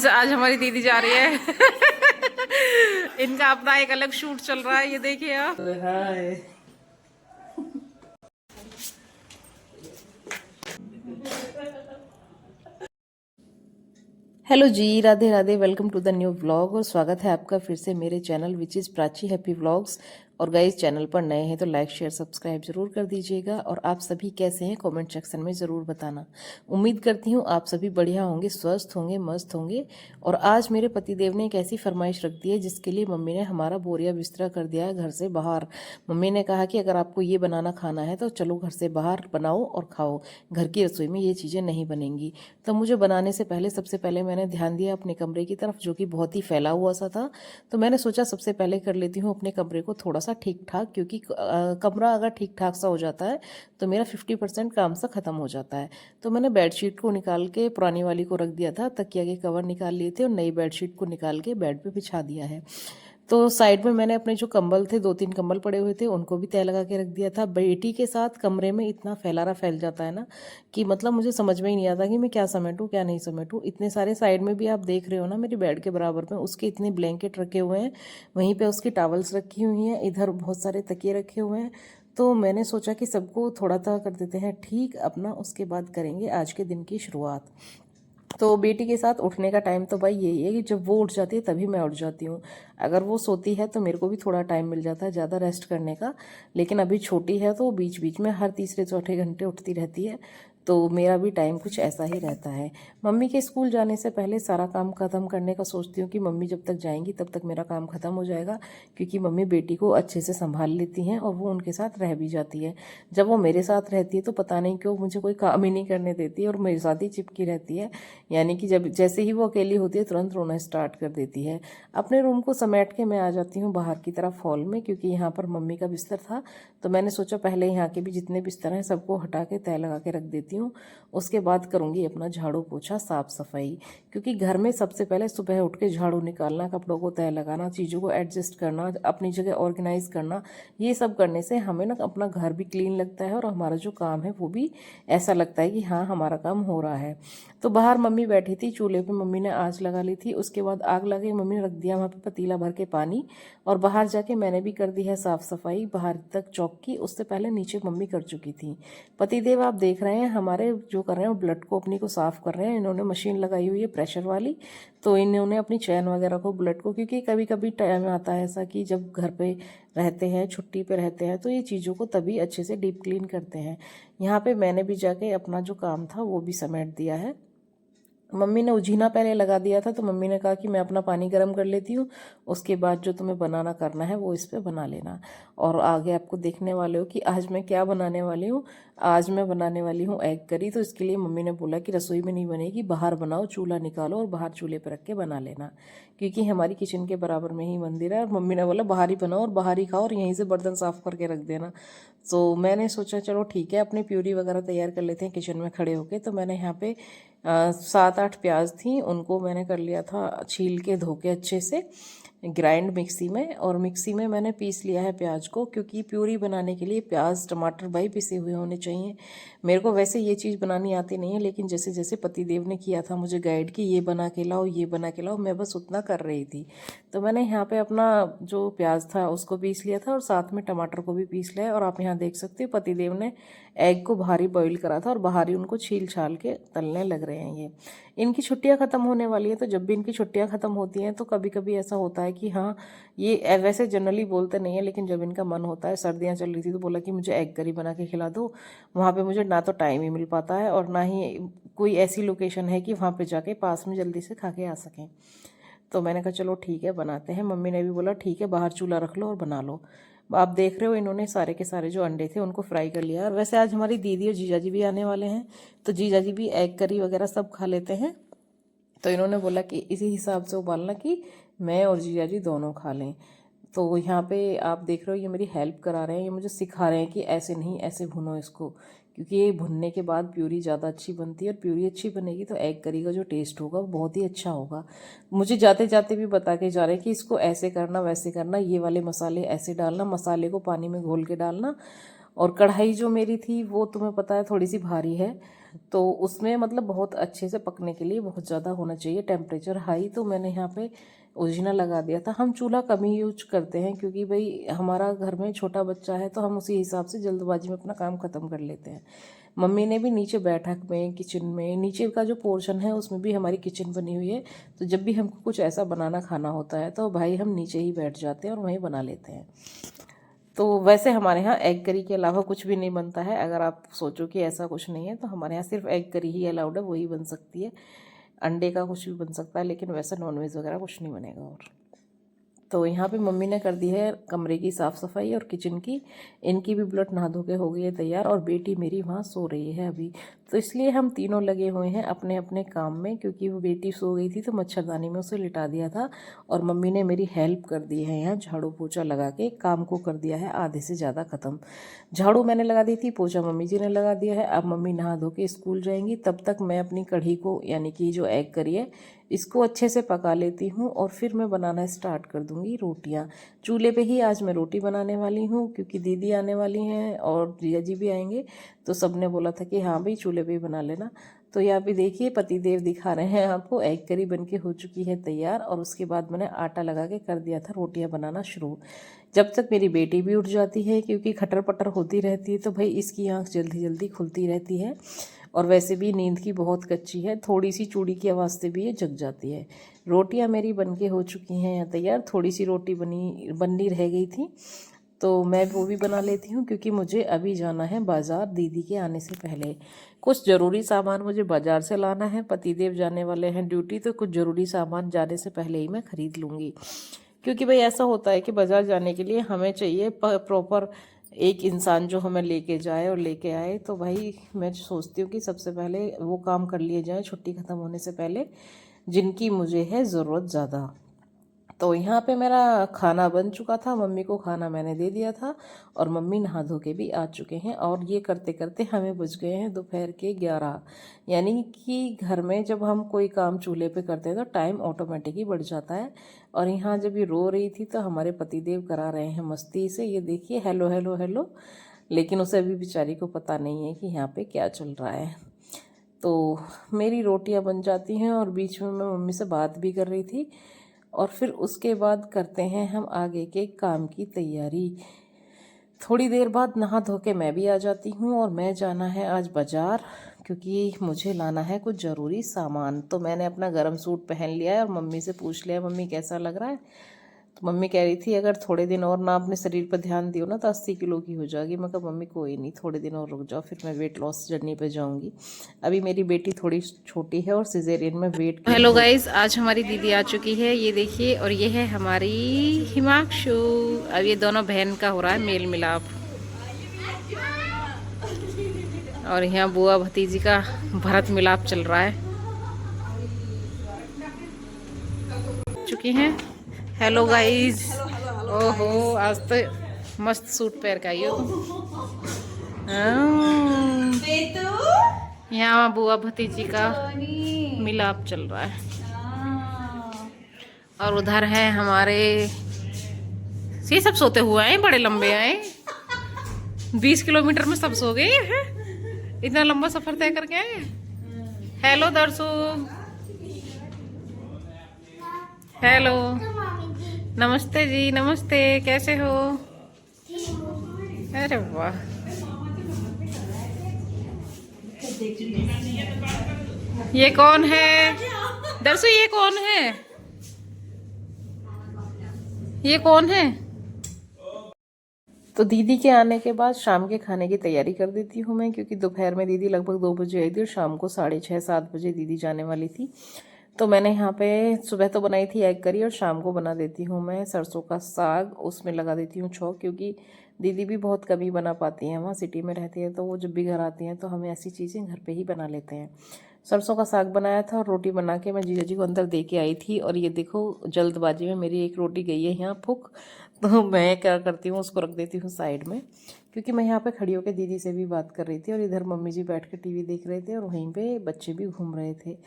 Guys आज हमारी दीदी जा रही है। इनका अपना एक अलग शूट चल रहा है, ये देखिए आप। Hi. Hello ji, Radhe Radhe, welcome to the new vlog और स्वागत है आपका फिर से मेरे channel which is Prachi happy vlogs. और गाइस चैनल पर नए हैं तो लाइक शेयर सब्सक्राइब जरूर कर दीजिएगा। और आप सभी कैसे हैं कमेंट सेक्शन में ज़रूर बताना। उम्मीद करती हूँ आप सभी बढ़िया होंगे, स्वस्थ होंगे, मस्त होंगे। और आज मेरे पतिदेव ने एक ऐसी फरमाइश रख दी है जिसके लिए मम्मी ने हमारा बोरिया बिस्तरा कर दिया है घर से बाहर। मम्मी ने कहा कि अगर आपको ये बनाना खाना है तो चलो घर से बाहर बनाओ और खाओ, घर की रसोई में ये चीज़ें नहीं बनेंगी। तो मुझे बनाने से पहले सबसे पहले मैंने ध्यान दिया अपने कमरे की तरफ, जो कि बहुत ही फैला हुआ सा था। तो मैंने सोचा सबसे पहले कर लेती हूँ अपने कमरे को थोड़ा सा ठीक ठाक, क्योंकि कमरा अगर ठीक ठाक सा हो जाता है तो मेरा 50% काम सा ख़त्म हो जाता है। तो मैंने बेडशीट को निकाल के पुरानी वाली को रख दिया था, तकिया के कवर निकाल लिए थे और नई बेडशीट को निकाल के बेड पे बिछा दिया है। तो साइड में मैंने अपने जो कंबल थे, 2-3 कंबल पड़े हुए थे, उनको भी तय लगा के रख दिया था। बेटी के साथ कमरे में इतना फैलारा फैल जाता है ना कि मतलब मुझे समझ में ही नहीं आता कि मैं क्या समेटूं क्या नहीं समेटूं। इतने सारे साइड में भी आप देख रहे हो ना मेरी बेड के बराबर में उसके इतने ब्लैंकेट रखे हुए हैं, वहीं पे उसकी टॉवल्स रखी हुई हैं, इधर बहुत सारे तकिए रखे हुए हैं। तो मैंने सोचा कि सबको थोड़ा थोड़ा कर देते हैं ठीक अपना, उसके बाद करेंगे आज के दिन की शुरुआत। तो बेटी के साथ उठने का टाइम तो भाई यही है कि जब वो उठ जाती है तभी मैं उठ जाती हूँ। अगर वो सोती है तो मेरे को भी थोड़ा टाइम मिल जाता है ज़्यादा रेस्ट करने का। लेकिन अभी छोटी है तो बीच बीच में हर तीसरे चौथे घंटे उठती रहती है। तो मेरा भी टाइम कुछ ऐसा ही रहता है। मम्मी के स्कूल जाने से पहले सारा काम ख़त्म करने का सोचती हूँ कि मम्मी जब तक जाएंगी तब तक मेरा काम ख़त्म हो जाएगा, क्योंकि मम्मी बेटी को अच्छे से संभाल लेती हैं और वो उनके साथ रह भी जाती है। जब वो मेरे साथ रहती है तो पता नहीं क्यों मुझे कोई काम ही नहीं करने देती और मेरे साथ ही चिपकी रहती है। यानी कि जब जैसे ही वो अकेली होती है तुरंत रोना स्टार्ट कर देती है। अपने रूम को समेट के मैं आ जाती हूँ बाहर की तरफ हॉल में, क्योंकि यहाँ पर मम्मी का बिस्तर था। तो मैंने सोचा पहले यहाँ के भी जितने बिस्तर हैं सबको हटा के तय लगा के रख देती हूँ, उसके बाद करूँगी अपना झाड़ू पोछा साफ सफाई। क्योंकि घर में सबसे पहले सुबह उठ के झाड़ू निकालना, कपड़ों को तय लगाना, चीज़ों को एडजस्ट करना, अपनी जगह ऑर्गेनाइज करना, ये सब करने से हमें ना अपना घर भी क्लीन लगता है और हमारा जो काम है वो भी ऐसा लगता है कि हाँ हमारा काम हो रहा है। तो बाहर मम्मी बैठी थी, चूल्हे पे मम्मी ने आंच लगा ली थी। उसके बाद आग लगे मम्मी ने रख दिया वहाँ पे पतीला भर के पानी। और बाहर जाके मैंने भी कर दी है साफ़ सफाई बाहर तक चौक की, उससे पहले नीचे मम्मी कर चुकी थी। पतिदेव आप देख रहे हैं हमारे जो कर रहे हैं ब्लड को अपनी को साफ़ कर रहे हैं। इन्होंने मशीन लगाई हुई है प्रेशर वाली, तो इन्होंने अपनी चैन वगैरह को ब्लड को, क्योंकि कभी कभी टाइम आता है ऐसा कि जब घर पे रहते हैं, छुट्टी पे रहते हैं, तो ये चीज़ों को तभी अच्छे से डीप क्लीन करते हैं। यहाँ पे मैंने भी जाके अपना जो काम था वो भी समेट दिया है। मम्मी ने उजीना पहले लगा दिया था, तो मम्मी ने कहा कि मैं अपना पानी गर्म कर लेती हूँ, उसके बाद जो तुम्हें बनाना करना है वो इस पे बना लेना। और आगे आपको देखने वाले हो कि आज मैं क्या बनाने वाली हूँ। आज मैं बनाने वाली हूँ एग करी। तो इसके लिए मम्मी ने बोला कि रसोई में नहीं बनेगी, बाहर बनाओ, चूल्हा निकालो और बाहर चूल्हे पर रख के बना लेना, क्योंकि हमारी किचन के बराबर में ही मंदिर है। और मम्मी ने बोला बाहर ही बनाओ और बाहर ही खाओ और यहीं से बर्तन साफ करके रख देना। तो मैंने सोचा चलो ठीक है, अपनी प्यूरी वगैरह तैयार कर लेते हैं किचन में खड़े होके। तो मैंने यहाँ पे 7-8 प्याज थी, उनको मैंने कर लिया था छील के धो के अच्छे से ग्राइंड मिक्सी में। और मिक्सी में मैंने पीस लिया है प्याज को, क्योंकि प्यूरी बनाने के लिए प्याज टमाटर भाई पिसे हुए होने चाहिए। मेरे को वैसे ये चीज़ बनानी आती नहीं है, लेकिन जैसे जैसे पतिदेव ने किया था मुझे गाइड कि ये बना के लाओ ये बना के लाओ, मैं बस उतना कर रही थी। तो मैंने यहाँ पे अपना जो प्याज था उसको पीस लिया था और साथ में टमाटर को भी पीस लिया। और आप यहाँ देख सकते हो पतिदेव ने एग को बाहर ही बॉईल करा था और बाहर ही उनको छील छाल के तलने लग रहे हैं। ये इनकी छुट्टियां ख़त्म होने वाली हैं, तो जब भी इनकी छुट्टियां ख़त्म होती हैं तो कभी कभी ऐसा होता है कि हाँ ये वैसे जनरली बोलते नहीं है, लेकिन जब इनका मन होता है, सर्दियां चल रही थी तो बोला कि मुझे एग करी बना के खिला दो। वहाँ पे मुझे ना तो टाइम ही मिल पाता है और ना ही कोई ऐसी लोकेशन है कि वहाँ पे जाके पास में जल्दी से खा के आ सकें। तो मैंने कहा चलो ठीक है बनाते हैं। मम्मी ने भी बोला ठीक है बाहर चूल्हा रख लो और बना लो। आप देख रहे हो इन्होंने सारे के सारे जो अंडे थे उनको फ्राई कर लिया। और वैसे आज हमारी दीदी और जीजाजी भी आने वाले हैं, तो जीजाजी भी एग करी वगैरह सब खा लेते हैं। तो इन्होंने बोला कि इसी हिसाब से उबालना कि मैं और जीजाजी दोनों खा लें। तो यहाँ पे आप देख रहे हो ये मेरी हेल्प करा रहे हैं, ये मुझे सिखा रहे हैं कि ऐसे नहीं ऐसे भुनो इसको, क्योंकि ये भुनने के बाद प्यूरी ज़्यादा अच्छी बनती है। और प्यूरी अच्छी बनेगी तो एग करी का जो टेस्ट होगा वो बहुत ही अच्छा होगा। मुझे जाते जाते भी बता के जा रहे हैं कि इसको ऐसे करना वैसे करना, ये वाले मसाले ऐसे डालना, मसाले को पानी में घोल के डालना और कढ़ाई जो मेरी थी वो तुम्हें पता है थोड़ी सी भारी है, तो उसमें मतलब बहुत अच्छे से पकने के लिए बहुत ज़्यादा होना चाहिए टेम्परेचर हाई। तो मैंने यहाँ पे ओरिजिनल लगा दिया था। हम चूल्हा कम ही यूज करते हैं क्योंकि भाई हमारा घर में छोटा बच्चा है, तो हम उसी हिसाब से जल्दबाजी में अपना काम ख़त्म कर लेते हैं। मम्मी ने भी नीचे बैठक में, किचन में, नीचे का जो पोर्शन है उसमें भी हमारी किचन बनी हुई है, तो जब भी हमको कुछ ऐसा बनाना खाना होता है तो भाई हम नीचे ही बैठ जाते हैं और वहीं बना लेते हैं। तो वैसे हमारे यहाँ एग करी के अलावा कुछ भी नहीं बनता है। अगर आप सोचो कि ऐसा कुछ नहीं है तो हमारे यहाँ सिर्फ एग करी ही अलाउड है, वही बन सकती है। अंडे का कुछ भी बन सकता है, लेकिन वैसे नॉनवेज वगैरह कुछ नहीं बनेगा। और तो यहाँ पे मम्मी ने कर दी है कमरे की साफ़ सफाई और किचन की। इनकी भी ब्लड नहा धो के हो गई है तैयार, और बेटी मेरी वहाँ सो रही है अभी। तो इसलिए हम तीनों लगे हुए हैं अपने अपने काम में, क्योंकि वो बेटी सो गई थी तो मच्छरदानी में उसे लिटा दिया था। और मम्मी ने मेरी हेल्प कर दी है, यहाँ झाड़ू पोछा लगा के काम को कर दिया है आधे से ज़्यादा ख़त्म। झाड़ू मैंने लगा दी थी, पोछा मम्मी जी ने लगा दिया है। अब मम्मी नहा धो के स्कूल जाएंगी, तब तक मैं अपनी कढ़ी को यानी कि जो एग करी है इसको अच्छे से पका लेती हूँ, और फिर मैं बनाना स्टार्ट कर दूँगी रोटियाँ। चूल्हे पे ही आज मैं रोटी बनाने वाली हूँ, क्योंकि दीदी आने वाली हैं और जिया जी भी आएंगे, तो सब ने बोला था कि हाँ भाई चूल्हे पे ही बना लेना। तो यहाँ पे देखिए पतिदेव दिखा रहे हैं आपको, एग करी बन के हो चुकी है तैयार। और उसके बाद मैंने आटा लगा के कर दिया था रोटियाँ बनाना शुरू। जब तक मेरी बेटी भी उठ जाती है, क्योंकि खटर पटर होती रहती है, तो भाई इसकी आँख जल्दी जल्दी खुलती रहती है। और वैसे भी नींद की बहुत कच्ची है, थोड़ी सी चूड़ी की आवाज़ से भी ये जग जाती है। रोटियां मेरी बनके हो चुकी हैं या तैयार। थोड़ी सी रोटी बननी रह गई थी, तो मैं वो भी बना लेती हूँ, क्योंकि मुझे अभी जाना है बाज़ार दीदी के आने से पहले। कुछ ज़रूरी सामान मुझे बाज़ार से लाना है, पतिदेव जाने वाले हैं ड्यूटी, तो कुछ ज़रूरी सामान जाने से पहले ही मैं ख़रीद लूँगी। क्योंकि भाई ऐसा होता है कि बाज़ार जाने के लिए हमें चाहिए प्रॉपर एक इंसान जो हमें लेके जाए और लेके आए। तो भाई मैं सोचती हूँ कि सबसे पहले वो काम कर लिए जाए छुट्टी ख़त्म होने से पहले, जिनकी मुझे है ज़रूरत ज़्यादा। तो यहाँ पे मेरा खाना बन चुका था, मम्मी को खाना मैंने दे दिया था, और मम्मी नहा धो के भी आ चुके हैं। और ये करते करते हमें बज गए हैं दोपहर के 11। यानी कि घर में जब हम कोई काम चूल्हे पे करते हैं तो टाइम ऑटोमेटिक ही बढ़ जाता है। और यहाँ जब ये रो रही थी तो हमारे पतिदेव करा रहे हैं मस्ती से, ये देखिए हेलो हेलो हेलो। लेकिन उसे अभी बेचारी को पता नहीं है कि यहाँ पे क्या चल रहा है। तो मेरी रोटियाँ बन जाती हैं, और बीच में मैं मम्मी से बात भी कर रही थी। और फिर उसके बाद करते हैं हम आगे के काम की तैयारी। थोड़ी देर बाद नहा धो के मैं भी आ जाती हूँ, और मैं जाना है आज बाज़ार, क्योंकि मुझे लाना है कुछ ज़रूरी सामान। तो मैंने अपना गर्म सूट पहन लिया है और मम्मी से पूछ लिया मम्मी कैसा लग रहा है। तो मम्मी कह रही थी अगर थोड़े दिन और ना अपने शरीर पर ध्यान दियो ना तो 80 किलो की हो जाएगी। मैं कहा मम्मी कोई नहीं, थोड़े दिन और रुक जाओ, फिर मैं वेट लॉस जर्नी पे जाऊंगी। अभी मेरी बेटी थोड़ी छोटी है और सिजेरियन में वेट। हेलो गाइस, आज हमारी दीदी आ चुकी है, ये देखिए। और ये है हमारी हिमांशु। अब ये दोनों बहन का हो रहा है मेल मिलाप। और यहाँ बुआ भतीजी का भरत मिलाप चल रहा है। चुकी हैं। Hello guys. ओहो, आज तो मस्त सूट पहन के आई हो तुम। यहाँ बुआ भतीजी का मिलाप चल रहा है। और उधर है हमारे, ये सब सोते हुए आए, बड़े लंबे आए। 20 किलोमीटर में सब सो गए हैं, इतना लंबा सफर तय करके आए। हेलो दर्शु, हेलो, नमस्ते जी, नमस्ते, कैसे हो? अरे वाह, ये कौन है दर्शु? ये कौन है? ये कौन है? तो दीदी के आने के बाद शाम के खाने की तैयारी कर देती हूँ मैं, क्योंकि दोपहर में दीदी लगभग 2 बजे आई थी और शाम को 6:30-7 बजे दीदी जाने वाली थी। तो मैंने यहाँ पे सुबह तो बनाई थी एग करी, और शाम को बना देती हूँ मैं सरसों का साग, उसमें लगा देती हूँ छौंक। क्योंकि दीदी भी बहुत कम ही बना पाती हैं, वहाँ सिटी में रहती है, तो वो जब भी घर आती हैं तो हमें ऐसी चीज़ें घर पे ही बना लेते हैं। सरसों का साग बनाया था और रोटी बना के मैं जीजा जी को अंदर दे के आई थी। और ये देखो जल्दबाजी में मेरी एक रोटी गई है यहाँ फुक। तो मैं क्या करती हूँ, उसको रख देती हूँ साइड में, क्योंकि मैं यहाँ पे खड़ी होकर दीदी से भी बात कर रही थी, और इधर मम्मी जी बैठ के टीवी देख रहे थे, और वहीं पे बच्चे भी घूम रहे थे।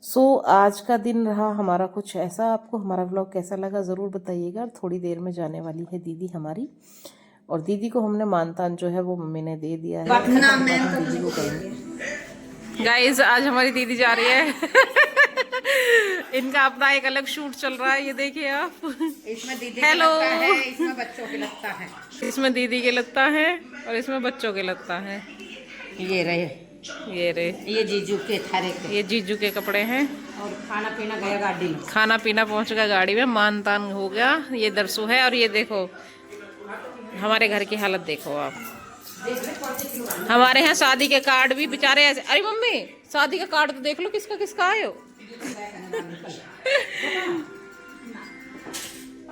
सो आज का दिन रहा हमारा कुछ ऐसा। आपको हमारा व्लॉग कैसा लगा ज़रूर बताइएगा। थोड़ी देर में जाने वाली है दीदी हमारी, और दीदी को हमने मानतान जो है वो मम्मी ने दे दिया है। दीदी को करेंगे। गाइस आज हमारी दीदी जा रही है इनका अपना एक अलग शूट चल रहा है, ये देखिए आप। इसमें दीदी हेलो, के लगता है, इसमें बच्चों के लगता है। इसमें दीदी के लगता है और इसमें बच्चों के लगता है। ये रहे, ये जीजू के थारे के, ये जीजू के कपड़े हैं। और खाना पीना गया गाड़ी में, खाना पीना पहुंच गया गाड़ी में, मान तान हो गया। ये दरसू है और ये देखो हमारे घर की हालत देखो आप। हमारे यहाँ शादी के कार्ड भी बेचारे ऐसे, अरे मम्मी शादी का कार्ड तो देख लो किसका किसका आए हो।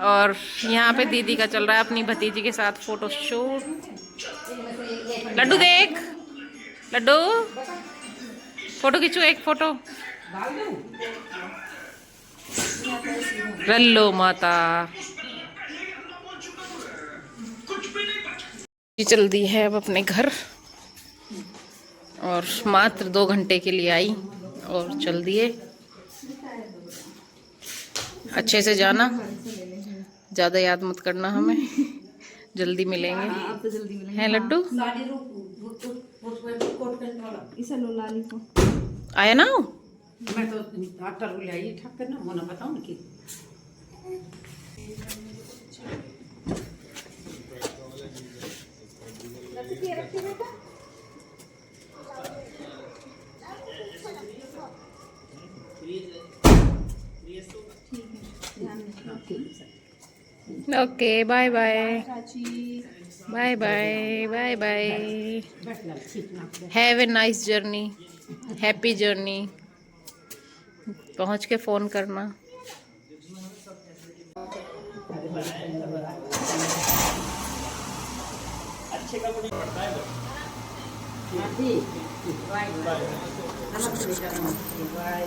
और यहाँ पे दीदी का चल रहा है अपनी भतीजी के साथ फोटो शूट। लड्डू देख, लड्डू फोटो खींचो, एक फोटो। रल्लो माता चल दी है अब अपने घर, और मात्र 2 घंटे के लिए आई और चल दिए। अच्छे से जाना, ज़्यादा याद मत करना हमें, जल्दी मिलेंगे। हैं लड्डू आया ना? मैं तो डॉक्टर ले आई ठक करना होना बताऊं कि okay bye bye bye bye bye bye. Have a nice journey, happy journey. पहुंच के फोन करना। अच्छे कपड़े पड़ता है बाय।